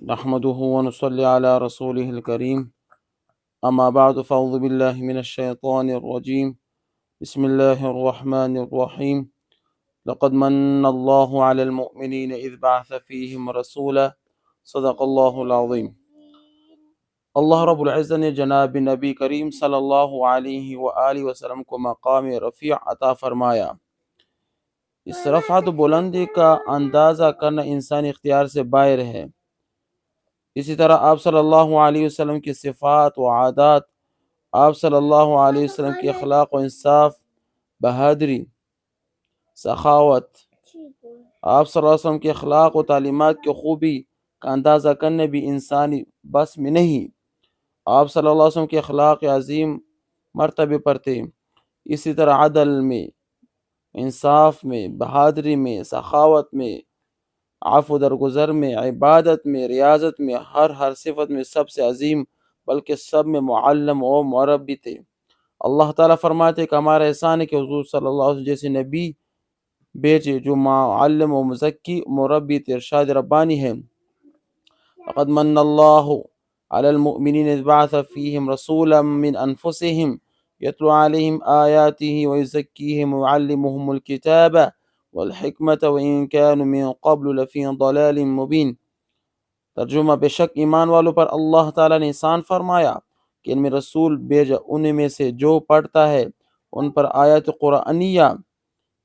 نحمده ونصلي على رسوله الكريم اما بعد فاعوذ بالله من الشيطان الرجيم بسم الله الرحمن الرحيم لقد من الله على المؤمنين إذ بعث فيهم رسولا صدق اللہ العظیم۔ اللہ رب العزت نے جناب نبی کریم صلی اللہ علیہ وآلہ وسلم کو مقام رفیع عطا فرمایا۔ اس رفعت بلندی کا اندازہ کرنا انسانی اختیار سے باہر ہے۔ اسی طرح آپ صلی اللہ علیہ وسلم کی صفات و عادات، آپ صلی اللہ علیہ وسلم کی اخلاق و انصاف، بہادری، سخاوت، آپ صلی اللہ علیہ وسلم کے اخلاق و تعلیمات کی خوبی کا اندازہ کرنے بھی انسانی بس میں نہیں۔ آپ صلی اللہ علیہ وسلم کے اخلاق عظیم مرتبے پر تھے۔ اسی طرح عدل میں، انصاف میں، بہادری میں، سخاوت میں، عفو درگزر میں، عبادت میں، ریاضت میں، ہر صفت میں سب سے عظیم بلکہ سب میں معلم و مربی تھے۔ اللہ تعالیٰ فرماتے کہ ہمارا احسان ہے کہ حضور صلی اللہ علیہ وسلم جیسے نبی بھیجے جو معلم و مزکی مربی تھے۔ ارشاد ربانی ہے لقد من اللہ علی المؤمنین اذ بعث فیہم رسولا من انفسہم یتلو علیہم آیاتہ ویزکیہم ویعلمہم الکتاب والحکمت وإن كانوا من قبل لفی ضلال مبین۔ ترجمہ: بے شک ایمان والوں پر اللہ تعالیٰ نے احسان فرمایا کہ ان میں رسول بھیجا، ان میں سے جو پڑھتا ہے ان پر آیات قرآنیہ،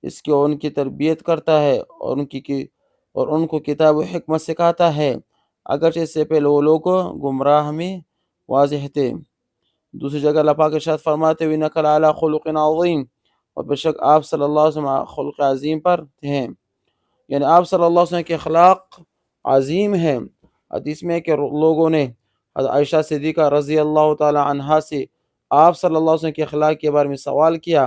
اس کی اور ان کی تربیت کرتا ہے اور ان کو کتاب و حکمت سکھاتا ہے، اگرچہ اس سے پہلے وہ لوگ گمراہ میں واضح تھے۔ دوسری جگہ اللہ پاک ارشاد فرماتے ہوئے انک لعلی خلق عظیم، اور بے شک آپ صلی اللہ علیہ وسلم خلق عظیم پر ہیں، یعنی آپ صلی اللہ علیہ وسلم کے اخلاق عظیم ہیں۔ حدیث میں کہ لوگوں نے حضرت عائشہ صدیقہ رضی اللہ تعالی عنہا سے آپ صلی اللہ علیہ وسلم کے اخلاق کے بارے میں سوال کیا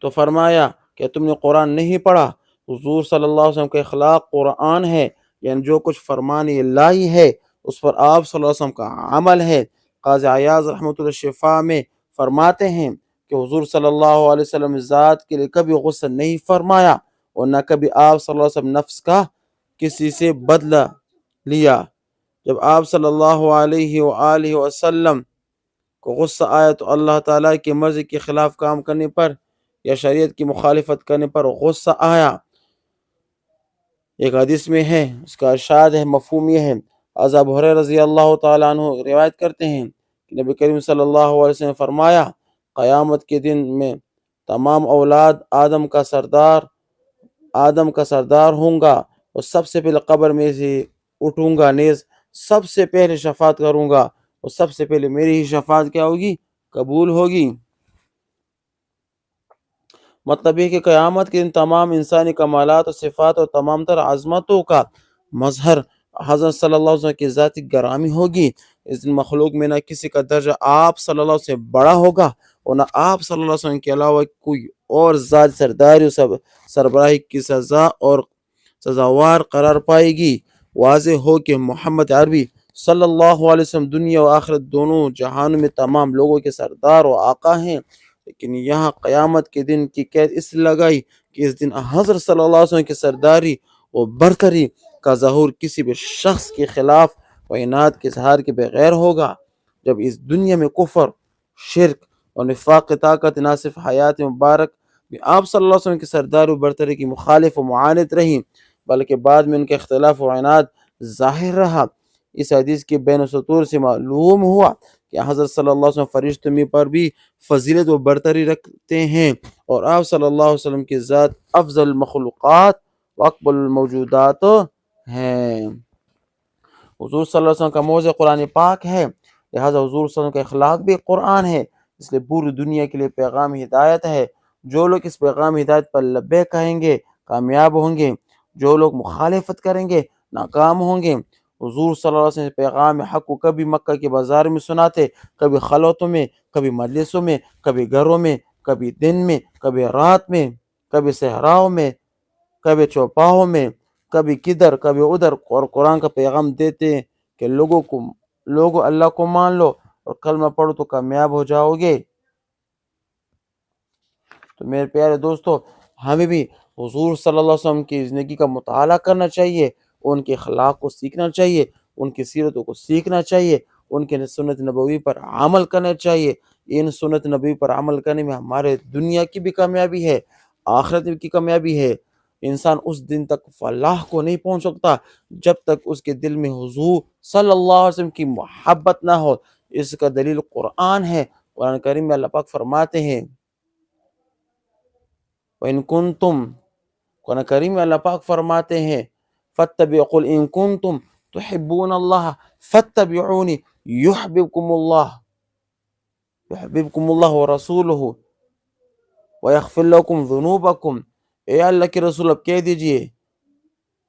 تو فرمایا کہ تم نے قرآن نہیں پڑھا؟ حضور صلی اللہ علیہ وسلم کے اخلاق قرآن ہے، یعنی جو کچھ فرمان الہی ہے اس پر آپ صلی اللہ علیہ وسلم کا عمل ہے۔ قاضی عیاض رحمۃ اللہ شفا میں فرماتے ہیں کہ حضور صلی اللہ علیہ وسلم ذات کے لیے کبھی غصہ نہیں فرمایا اور نہ کبھی آپ صلی اللہ علیہ وسلم نفس کا کسی سے بدلہ لیا۔ جب آپ صلی اللہ علیہ وآلہ وسلم کو غصہ آیا تو اللہ تعالیٰ کی مرضی کے خلاف کام کرنے پر یا شریعت کی مخالفت کرنے پر غصہ آیا۔ ایک حدیث میں ہے، اس کا ارشاد ہے، مفہوم یہ ہے، ابو ہریرہ رضی اللہ تعالیٰ عنہ روایت کرتے ہیں کہ نبی کریم صلی اللہ علیہ وسلم نے فرمایا قیامت کے دن میں تمام اولاد آدم کا سردار ہوں گا اور سب سے پہلے قبر میں سے اٹھوں گا، نیز سب سے پہلے شفاعت کروں گا اور سب سے پہلے میری ہی شفاعت کیا ہوگی؟ قبول ہوگی۔ مطلب یہ کہ قیامت کے دن تمام انسانی کمالات و صفات اور تمام تر عظمتوں کا مظہر حضرت صلی اللہ علیہ وسلم کی ذاتی گرامی ہوگی۔ اس دن مخلوق میں نہ کسی کا درجہ آپ صلی اللہ علیہ وسلم سے بڑا ہوگا اور نہ آپ صلی اللہ علیہ وسلم کے علاوہ کوئی اور ذات سرداری و سربراہی کی سزا اور سزاوار قرار پائے گی۔ واضح ہو کہ محمد عربی صلی اللہ علیہ وسلم دنیا و آخرت دونوں جہانوں میں تمام لوگوں کے سردار و آقا ہیں، لیکن یہاں قیامت کے دن کی قید اس لگائی کہ اس دن حضرت صلی اللہ علیہ وسلم کی سرداری و برتری کا ظہور کسی بھی شخص کے خلاف و عناد کے اظہار کے بغیر ہوگا۔ جب اس دنیا میں کفر، شرک اور نفاق کی طاقت نہ صرف حیات مبارک میں آپ صلی اللہ علیہ وسلم کی سرداری و برتری کی مخالف و معاند رہی، بلکہ بعد میں ان کے اختلاف و عناد ظاہر رہا۔ اس حدیث کے بین السطور سے معلوم ہوا کہ حضرت صلی اللہ علیہ وسلم فرشتوں میں پر بھی فضیلت و برتری رکھتے ہیں اور آپ صلی اللہ علیہ وسلم کی ذات افضل المخلوقات و اکبر الموجودات ہیں۔ حضور صلی اللہ علیہ وسلم کا موضوع قرآن پاک ہے، لہذا حضور صلی اللہ علیہ وسلم کا اخلاق بھی قرآن ہے، اس لیے پوری دنیا کے لیے پیغام ہدایت ہے۔ جو لوگ اس پیغام ہدایت پر لبیک کہیں گے کامیاب ہوں گے، جو لوگ مخالفت کریں گے ناکام ہوں گے۔ حضور صلی اللہ علیہ وسلم پیغام حق کو کبھی مکہ کے بازار میں سناتے، کبھی خلوتوں میں، کبھی مجلسوں میں، کبھی گھروں میں، کبھی دن میں، کبھی رات میں، کبھی صحراؤں میں، کبھی چوپاہوں میں، کبھی کدھر کبھی ادھر، اور قرآن کا پیغام دیتے کہ لوگوں اللہ کو مان لو اور کلمہ پڑھو تو کامیاب ہو جاؤ گے۔ تو میرے پیارے دوستو، ہمیں بھی حضور صلی اللہ علیہ وسلم کی زندگی کا مطالعہ کرنا چاہیے ان کے اخلاق کو سیکھنا چاہیے، ان کی سیرتوں کو سیکھنا چاہیے، ان کے سنت نبوی پر عمل کرنا چاہیے۔ ان سنت نبوی پر عمل کرنے میں ہمارے دنیا کی بھی کامیابی ہے، آخرت کی کامیابی ہے۔ انسان اس دن تک فلاح کو نہیں پہنچ سکتا جب تک اس کے دل میں حضور صلی اللہ علیہ وسلم کی محبت نہ ہو۔ اس کا دلیل قرآن ہے۔ قرآن کریم میں اللہ پاک فرماتے ہیں وَإِن كُنتُم، قرآن کریم میں اللہ پاک فرماتے ہیں فَاتَّبِعُوا قُلْ إِن كُنتُم تُحِبُّونَ اللَّهَ فَاتَّبِعُونِ يُحْبِبْكُمُ اللَّهُ وَرَسُولُهُ وَيَغْفِرْ لَكُمْ ذُنُوبَكُمْ۔ اے اللہ کے رسول اب کہہ دیجئے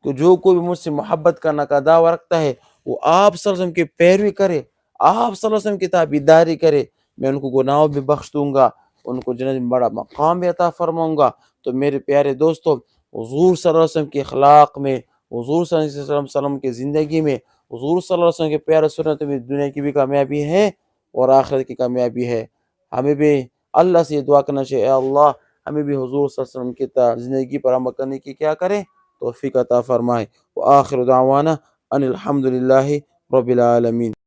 کہ جو کوئی بھی مجھ سے محبت کرنے کا دعویٰ رکھتا ہے وہ آپ صلی اللہ علیہ وسلم کی پیروی کرے، آپ صلی اللہ علیہ وسلم کی تابعداری کرے، میں ان کو گناہوں بھی بخش دوں گا، ان کو جنت میں بڑا مقام بھی عطا فرماؤں گا۔ تو میرے پیارے دوستو، حضور صلی اللہ علیہ وسلم کے اخلاق میں، حضور صلی اللہ علیہ وسلم کی زندگی میں، حضور صلی اللہ علیہ وسلم کے پیارے سنت میں دنیا کی بھی کامیابی ہے اور آخرت کی کامیابی ہے۔ ہمیں بھی اللہ سے یہ دعا کرنا چاہیے، اے اللہ ہمیں بھی حضور صلی اللہ علیہ وسلم کی زندگی پر عمل کرنے کی کیا کرے، توفیق عطا فرمائے۔ وآخر دعوانا ان الحمد للہ رب العالمین۔